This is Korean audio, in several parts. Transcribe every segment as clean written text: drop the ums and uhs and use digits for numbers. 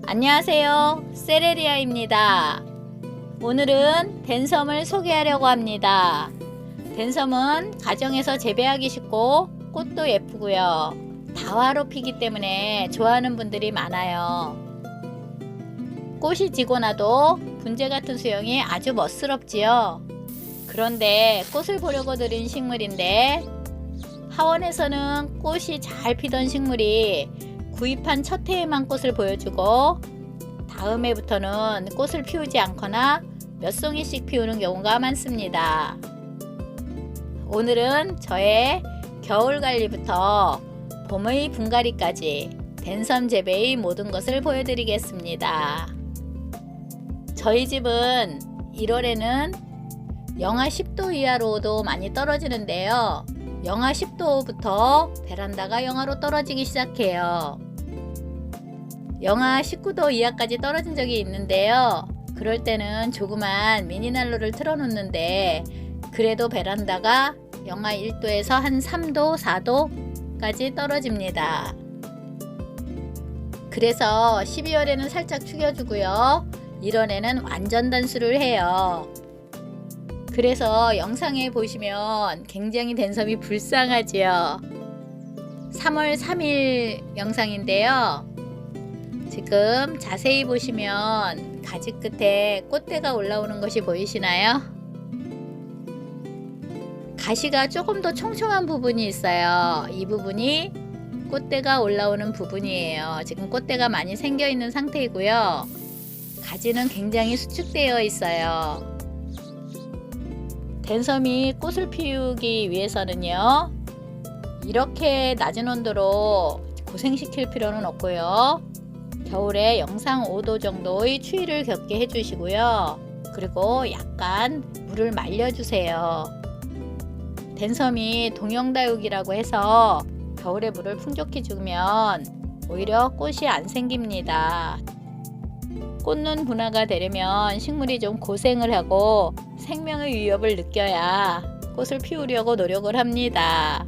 안녕하세요, 세레리아입니다. 오늘은 댄섬을 소개하려고 합니다. 댄섬은 가정에서 재배하기 쉽고 꽃도 예쁘고요. 다화로 피기 때문에 좋아하는 분들이 많아요. 꽃이 지고 나도 분재 같은 수영이 아주 멋스럽지요. 그런데 꽃을 보려고 들인 식물인데, 하원에서는 꽃이 잘 피던 식물이 구입한 첫 해에만 꽃을 보여주고 다음 해부터는 꽃을 피우지 않거나 몇 송이씩 피우는 경우가 많습니다. 오늘은 저의 겨울관리부터 봄의 분갈이까지 댄섬 재배의 모든 것을 보여드리겠습니다. 저희 집은 1월에는 영하 10도 이하로도 많이 떨어지는데요. 영하 10도부터 베란다가 영하로 떨어지기 시작해요. 영하 19도 이하까지 떨어진 적이 있는데요. 그럴 때는 조그만 미니난로를 틀어놓는데 그래도 베란다가 영하 1도에서 한 3도, 4도까지 떨어집니다. 그래서 12월에는 살짝 축여주고요. 1월에는 완전 단수를 해요. 그래서 영상에 보시면 굉장히 댄섬이 불쌍하지요. 3월 3일 영상인데요. 지금 자세히 보시면 가지 끝에 꽃대가 올라오는 것이 보이시나요? 가시가 조금 더 촘촘한 부분이 있어요. 이 부분이 꽃대가 올라오는 부분이에요. 지금 꽃대가 많이 생겨 있는 상태이고요. 가지는 굉장히 수축되어 있어요. 댄섬이 꽃을 피우기 위해서는요, 이렇게 낮은 온도로 고생시킬 필요는 없고요. 겨울에 영상 5도 정도의 추위를 겪게 해주시고요. 그리고 약간 물을 말려주세요. 댄섬이 동영다육이라고 해서 겨울에 물을 풍족히 주면 오히려 꽃이 안 생깁니다. 꽃눈 분화가 되려면 식물이 좀 고생을 하고 생명의 위협을 느껴야 꽃을 피우려고 노력을 합니다.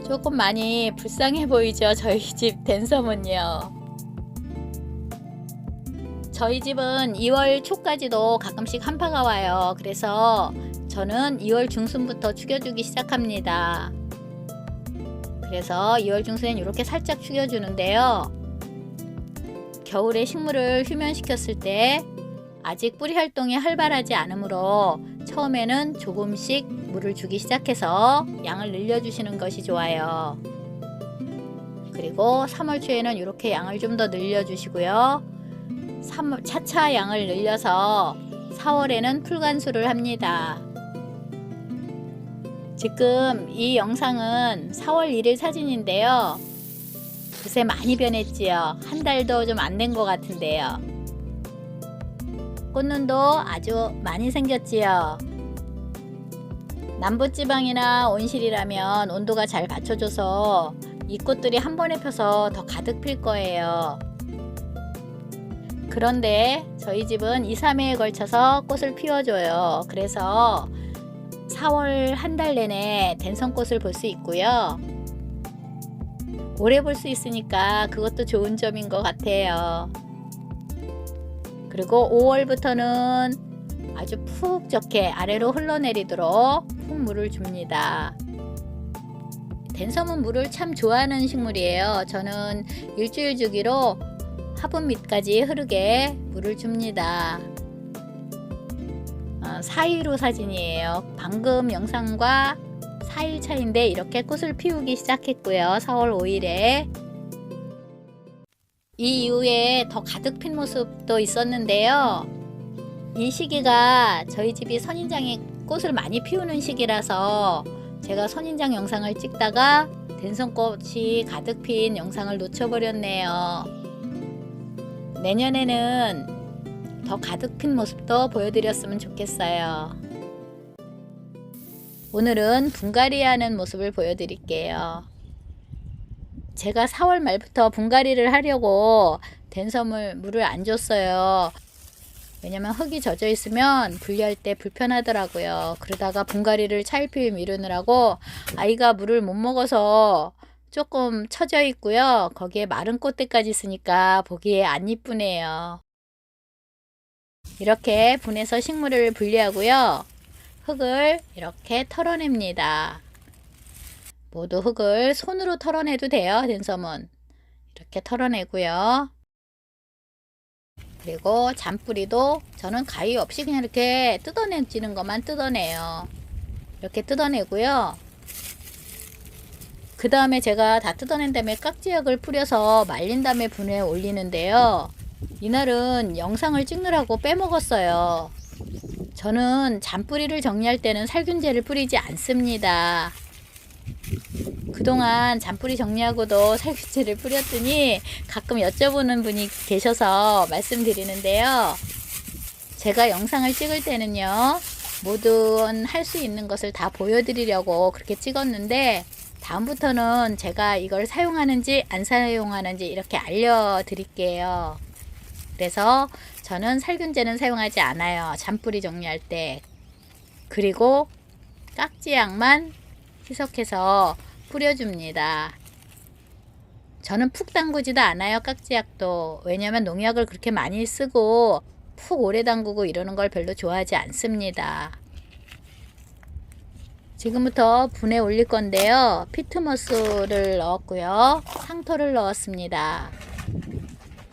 조금 많이 불쌍해 보이죠? 저희 집 댄섬은요. 저희 집은 2월 초까지도 가끔씩 한파가 와요. 그래서 저는 2월 중순부터 축여주기 시작합니다. 그래서 2월 중순엔 이렇게 살짝 축여주는데요. 겨울에 식물을 휴면시켰을 때 아직 뿌리 활동이 활발하지 않으므로 처음에는 조금씩 물을 주기 시작해서 양을 늘려주시는 것이 좋아요. 그리고 3월 초에는 이렇게 양을 좀 더 늘려주시고요. 차차 양을 늘려서 4월에는 풀관수를 합니다. 지금 이 영상은 4월 1일 사진인데요. 글쎄 많이 변했지요. 한 달도 좀 안 된 것 같은데요. 꽃눈도 아주 많이 생겼지요. 남부지방이나 온실이라면 온도가 잘 받쳐줘서 이 꽃들이 한 번에 펴서 더 가득 필 거예요. 그런데 저희 집은 2, 3회에 걸쳐서 꽃을 피워줘요. 그래서 4월 한 달 내내 댄섬꽃을 볼 수 있고요. 오래 볼 수 있으니까 그것도 좋은 점인 것 같아요. 그리고 5월부터는 아주 푹 젖게 아래로 흘러내리도록 푹 물을 줍니다. 댄섬은 물을 참 좋아하는 식물이에요. 저는 일주일 주기로 화분 밑까지 흐르게 물을 줍니다. 4일 후 사진이에요. 방금 영상과 4일 차인데 이렇게 꽃을 피우기 시작했고요. 4월 5일에 이 이후에 더 가득 핀 모습도 있었는데요. 이 시기가 저희 집이 선인장에 꽃을 많이 피우는 시기라서 제가 선인장 영상을 찍다가 댄섬꽃이 가득 핀 영상을 놓쳐버렸네요. 내년에는 더 가득 핀 모습도 보여드렸으면 좋겠어요. 오늘은 분갈이 하는 모습을 보여드릴게요. 제가 4월 말부터 분갈이를 하려고 댄섬을 물을 안 줬어요. 왜냐면 흙이 젖어 있으면 분리할 때 불편하더라고요. 그러다가 분갈이를 차일피일 미루느라고 아이가 물을 못 먹어서 조금 처져 있고요. 거기에 마른 꽃대까지 있으니까 보기에 안 이쁘네요. 이렇게 분해서 식물을 분리하고요. 흙을 이렇게 털어냅니다. 모두 흙을 손으로 털어내도 돼요. 댄섬은 이렇게 털어내고요. 그리고 잔뿌리도 저는 가위 없이 그냥 이렇게 뜯어내지는 것만 뜯어내요. 이렇게 뜯어내고요. 그 다음에 제가 다 뜯어낸 다음에 깍지약을 뿌려서 말린 다음에 분해에 올리는데요. 이날은 영상을 찍느라고 빼먹었어요. 저는 잔뿌리를 정리할 때는 살균제를 뿌리지 않습니다. 그동안 잔뿌리 정리하고도 살균제를 뿌렸더니 가끔 여쭤보는 분이 계셔서 말씀드리는데요. 제가 영상을 찍을 때는요, 모든 할 수 있는 것을 다 보여드리려고 그렇게 찍었는데, 다음부터는 제가 이걸 사용하는지 안 사용하는지 이렇게 알려드릴게요. 그래서 저는 살균제는 사용하지 않아요. 잔뿌리 정리할 때. 그리고 깍지약만 희석해서 뿌려줍니다. 저는 푹 담그지도 않아요. 깍지약도. 왜냐면 농약을 그렇게 많이 쓰고 푹 오래 담그고 이러는 걸 별로 좋아하지 않습니다. 지금부터 분해 올릴 건데요. 피트모스를 넣었고요. 상토를 넣었습니다.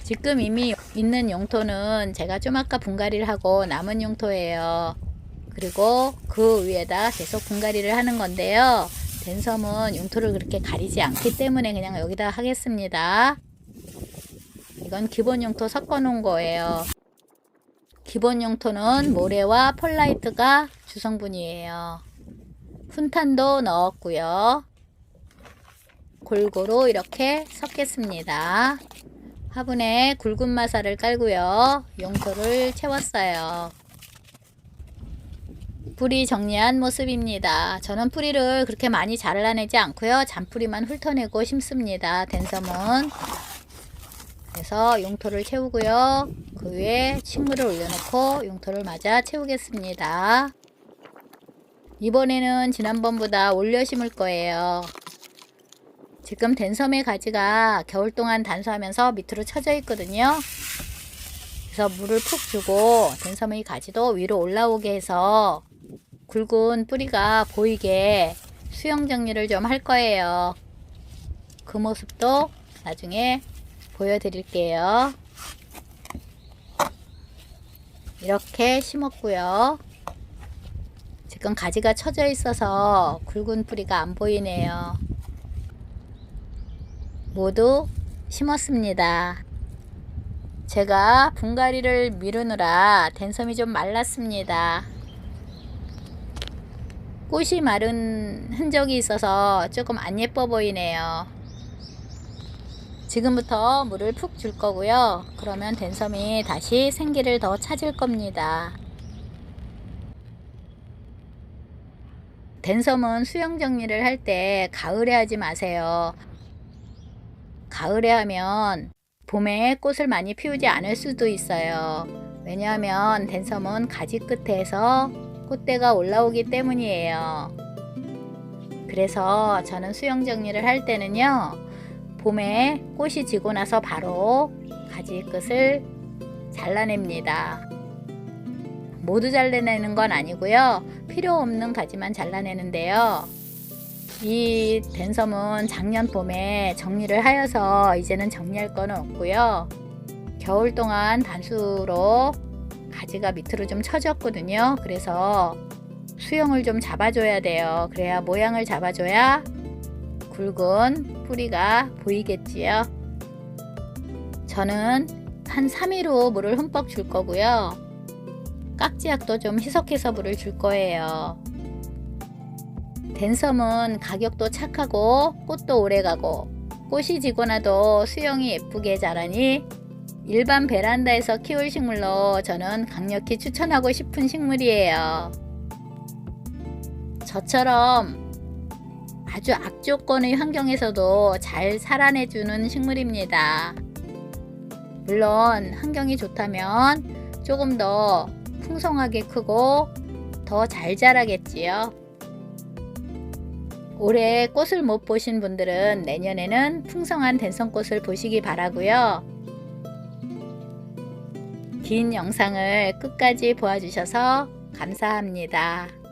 지금 이미 있는 용토는 제가 좀 아까 분갈이를 하고 남은 용토예요. 그리고 그 위에다 계속 분갈이를 하는 건데요. 댄섬은 용토를 그렇게 가리지 않기 때문에 그냥 여기다 하겠습니다. 이건 기본 용토 섞어 놓은 거예요. 기본 용토는 모래와 펄라이트가 주성분이에요. 훈탄도 넣었고요. 골고루 이렇게 섞겠습니다. 화분에 굵은 마사를 깔고요. 용토를 채웠어요. 뿌리 정리한 모습입니다. 저는 뿌리를 그렇게 많이 잘라내지 않고요. 잔뿌리만 훑어내고 심습니다. 댄섬은. 그래서 용토를 채우고요. 그 위에 식물을 올려놓고 용토를 맞아 채우겠습니다. 이번에는 지난번보다 올려 심을 거예요. 지금 댄섬의 가지가 겨울 동안 단수하면서 밑으로 쳐져 있거든요. 그래서 물을 푹 주고 댄섬의 가지도 위로 올라오게 해서 굵은 뿌리가 보이게 수영 정리를 좀 할 거예요. 그 모습도 나중에 보여드릴게요. 이렇게 심었고요. 지금 가지가 쳐져 있어서 굵은 뿌리가 안 보이네요. 모두 심었습니다. 제가 분갈이를 미루느라 댄섬이 좀 말랐습니다. 꽃이 마른 흔적이 있어서 조금 안 예뻐 보이네요. 지금부터 물을 푹 줄 거고요. 그러면 댄섬이 다시 생기를 더 찾을 겁니다. 댄섬은 수영 정리를 할 때 가을에 하지 마세요. 가을에 하면 봄에 꽃을 많이 피우지 않을 수도 있어요. 왜냐하면 댄섬은 가지 끝에서 꽃대가 올라오기 때문이에요. 그래서 저는 수영 정리를 할 때는요, 봄에 꽃이 지고 나서 바로 가지 끝을 잘라냅니다. 모두 잘라내는 건 아니고요. 필요 없는 가지만 잘라내는데요. 이 댄섬은 작년 봄에 정리를 하여서 이제는 정리할 건 없고요. 겨울 동안 단수로 가지가 밑으로 좀 처졌거든요. 그래서 수영을 좀 잡아줘야 돼요. 그래야 모양을 잡아줘야 굵은 뿌리가 보이겠지요. 저는 한 3일 후 물을 흠뻑 줄 거고요. 깍지약도 좀 희석해서 물을 줄 거예요. 댄섬은 가격도 착하고 꽃도 오래가고 꽃이 지고 나도 수영이 예쁘게 자라니 일반 베란다에서 키울 식물로 저는 강력히 추천하고 싶은 식물이에요. 저처럼 아주 악조건의 환경에서도 잘 살아내주는 식물입니다. 물론 환경이 좋다면 조금 더 풍성하게 크고 더 잘 자라겠지요. 올해 꽃을 못 보신 분들은 내년에는 풍성한 댄송꽃을 보시기 바라고요. 긴 영상을 끝까지 보아주셔서 감사합니다.